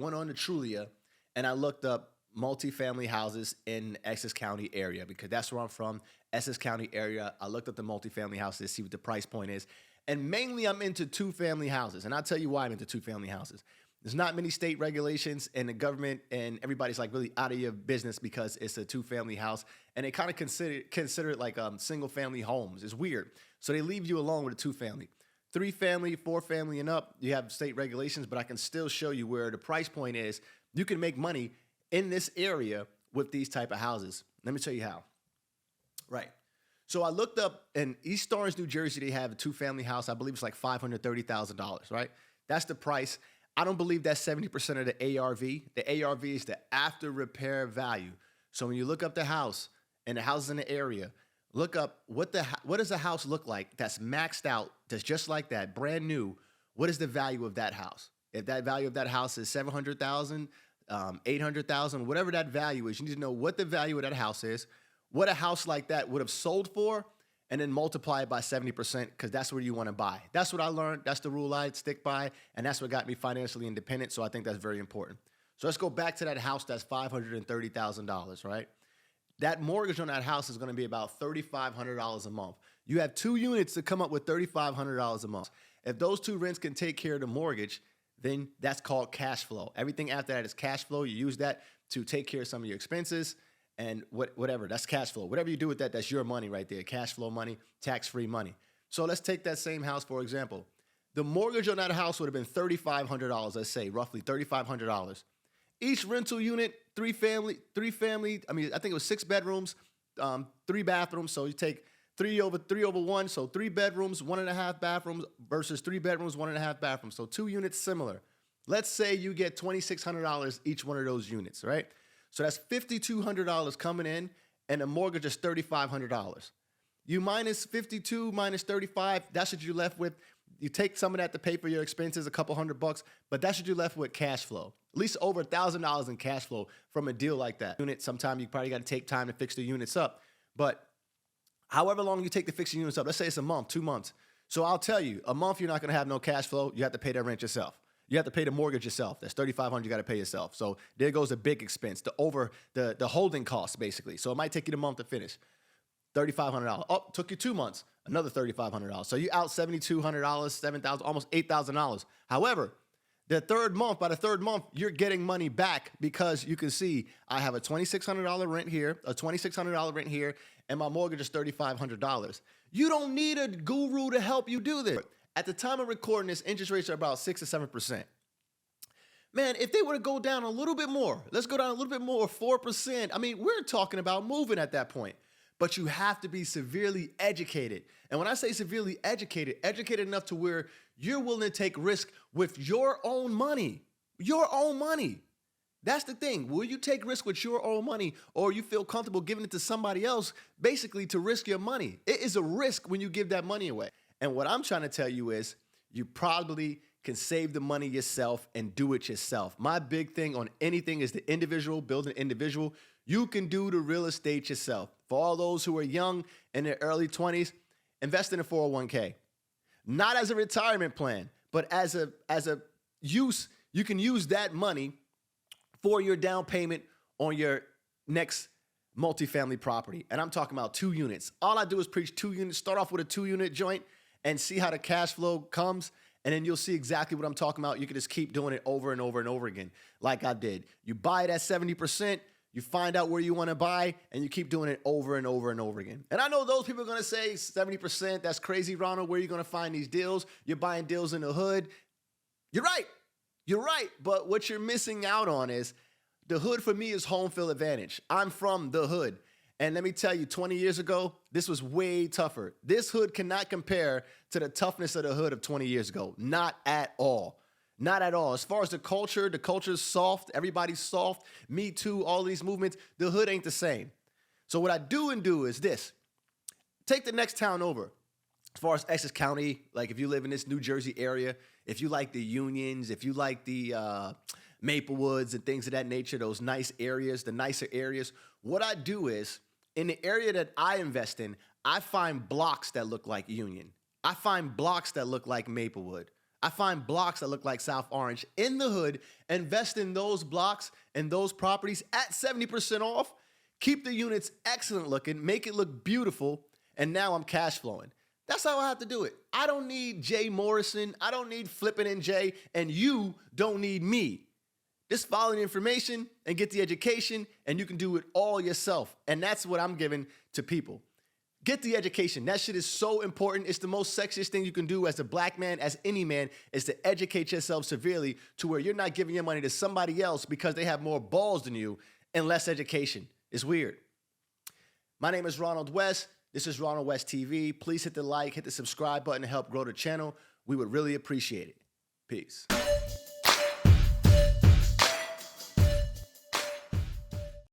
went on to Trulia and I looked up multifamily houses in Essex County area because that's where I'm from, Essex County area. I looked up the multifamily houses, see what the price point is. And mainly I'm into two family houses. And I'll tell you why I'm into two family houses. There's not many state regulations and the government and everybody's like really out of your business because it's a two family house. And they kind of consider it like single family homes. It's weird. So they leave you alone with a two family. Three family, four family and up, you have state regulations, but I can still show you where the price point is. You can make money in this area with these type of houses. Let me tell you how. Right. So I looked up in East Orange, New Jersey, they have a two family house. I believe it's like $530,000, right? That's the price. I don't believe that's 70% of the ARV. The ARV is the after repair value. So when you look up the house and the houses in the area, look up what does a house look like that's maxed out, that's just like that, brand new. What is the value of that house? If that value of that house is 700,000, 800,000, whatever that value is, you need to know what the value of that house is, what a house like that would have sold for, and then multiply it by 70% because that's where you want to buy. That's what I learned. That's the rule I stick by, and that's what got me financially independent. So I think that's very important. So let's go back to that house that's $530,000, right? That mortgage on that house is going to be about $3,500 a month. You have two units to come up with $3,500 a month. If those two rents can take care of the mortgage, then that's called cash flow. Everything after that is cash flow. You use that to take care of some of your expenses and whatever. That's cash flow. Whatever you do with that, that's your money right there. Cash flow money, tax-free money. So let's take that same house, for example. The mortgage on that house would have been $3,500, let's say, roughly $3,500. Each rental unit, three family, I mean, I think it was 6 bedrooms, 3 bathrooms. So you take three over one. So 3 bedrooms, 1.5 bathrooms versus 3 bedrooms, 1.5 bathrooms. So 2 units similar. Let's say you get $2,600 each one of those units, right? So that's $5,200 coming in and a mortgage is $3,500. You minus 52 minus 35, that's what you're left with. You take some of that to pay for your expenses, a couple $100, but that's what you're left with cash flow. At least over $1,000 in cash flow from a deal like that. Unit, sometimes you probably got to take time to fix the units up, but however long you take to fix the units up, let's say it's a month, 2 months. So I'll tell you, a month you're not going to have no cash flow. You have to pay that rent yourself. You have to pay the mortgage yourself. That's $3,500 you got to pay yourself. So there goes a big expense, the holding costs basically. So it might take you a month to finish. $3,500. Oh, took you 2 months, another $3,500. So you out $7,200, $7,000, almost $8,000. However, by the third month, you're getting money back because you can see I have a $2,600 rent here, a $2,600 rent here, and my mortgage is $3,500. You don't need a guru to help you do this. At the time of recording this, interest rates are about 6 or 7%. Man, if they were to go down a little bit more, let's go down a little bit more, 4%. I mean, we're talking about moving at that point. But you have to be severely educated. And when I say severely educated, educated enough to where you're willing to take risk with your own money. Your own money. That's the thing. Will you take risk with your own money or you feel comfortable giving it to somebody else basically to risk your money? It is a risk when you give that money away. And what I'm trying to tell you is you probably can save the money yourself and do it yourself. My big thing on anything is the individual, build an individual. You can do the real estate yourself. For all those who are young in their early 20s, invest in a 401k. Not as a retirement plan, but as a use, you can use that money for your down payment on your next multifamily property. And I'm talking about 2 units. All I do is preach 2 units, start off with a 2-unit joint and see how the cash flow comes. And then you'll see exactly what I'm talking about. You can just keep doing it over and over and over again, like I did. You buy it at 70%, you find out where you want to buy, and you keep doing it over and over and over again. And I know those people are going to say 70%, that's crazy, Ronald. Where are you going to find these deals? You're buying deals in the hood. You're right. You're right. But what you're missing out on is the hood for me is home field advantage. I'm from the hood. And let me tell you, 20 years ago, this was way tougher. This hood cannot compare to the toughness of the hood of 20 years ago. Not at all. Not at all. As far as the culture's soft. Everybody's soft. Me Too, all these movements. The hood ain't the same. So what I do is this. Take the next town over. As far as Essex County, like if you live in this New Jersey area, if you like the Unions, if you like the Maplewoods and things of that nature, those nice areas, the nicer areas, what I do is, in the area that I invest in, I find blocks that look like Union. I find blocks that look like Maplewood. I find blocks that look like South Orange in the hood, invest in those blocks and those properties at 70% off, keep the units excellent looking, make it look beautiful, and now I'm cash flowing. That's how I have to do it. I don't need Jay Morrison. I don't need Flippin' and Jay, and you don't need me. Just follow the information and get the education, and you can do it all yourself. And that's what I'm giving to people. Get the education. That shit is so important. It's the most sexiest thing you can do as a black man, as any man, is to educate yourself severely to where you're not giving your money to somebody else because they have more balls than you and less education. It's weird. My name is Ronald West. This is Ronald West TV. Please hit the like, hit the subscribe button to help grow the channel. We would really appreciate it. Peace.